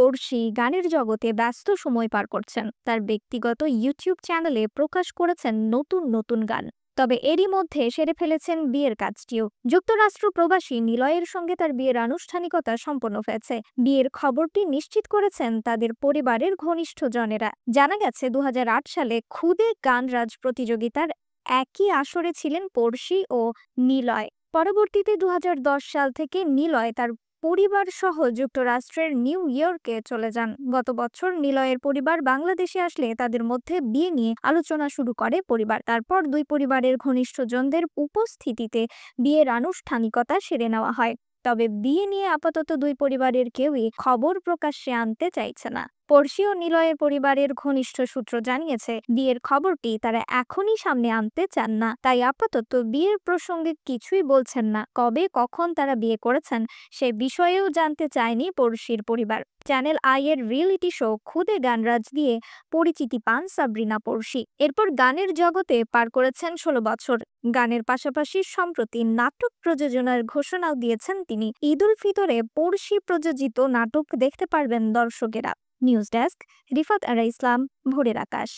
পড়শি গানের জগতে ব্যস্ত সময় পার করছেন। তার ব্যক্তিগত ইউটিউব চ্যানেলে প্রকাশ করেছেন নতুন নতুন গান। তবে এরই মধ্যে সেরে ফেলেছেন বিয়ের কাজটিও। যুক্তরাষ্ট্র প্রবাসী নিলয়ের সঙ্গে তার বিয়ের আনুষ্ঠানিকতা সম্পন্ন হয়েছে। বিয়ের খবরটি নিশ্চিত করেছেন তাদের পরিবারের ঘনিষ্ঠজনেরা। জানা গেছে 2008 সালে খুদে গান রাজ প্রতিযোগিতার একই আসরে ছিলেন পড়শি ও নিলয়। পরবর্তীতে 2010 সাল থেকে নিলয় তার পরিবার সহ যুক্তরাষ্ট্রের নিউ ইয়র্কে চলে যান। গত বছর নিলয়ের পরিবার বাংলাদেশে আসলে তাদের মধ্যে বিয়ে নিয়ে আলোচনা শুরু করে পরিবার। তারপর দুই পরিবারের ঘনিষ্ঠজনদের উপস্থিতিতে বিয়ের আনুষ্ঠানিকতা সেরে নেওয়া হয়। তবে বিয়ে নিয়ে আপাতত দুই পরিবারের কেউই খবর প্রকাশ্যে আনতে চাইছে না। পড়শি ও নিলয়ের পরিবারের ঘনিষ্ঠ সূত্র জানিয়েছে, বিয়ের খবরটি তারা এখনই সামনে আনতে চান না, তাই আপাতত বিয়ের প্রসঙ্গে কিছুই বলছেন না। কবে কখন তারা বিয়ে করেছেন সে বিষয়েও জানতে চায়নি পড়শির পরিবার। চ্যানেল আই এর রিয়েলিটি শো খুদে গানরাজ দিয়ে পরিচিতি পান সাবরিনা পড়শি। এরপর গানের জগতে পার করেছেন 16 বছর। গানের পাশাপাশি সম্প্রতি নাটক প্রযোজনার ঘোষণাও দিয়েছেন তিনি। ঈদ উল ফিতরে পড়শি প্রযোজিত নাটক দেখতে পারবেন দর্শকেরা। নিউজ ডেস্ক, রিফাত আরা ইসলাম, ভোরের আকাশ।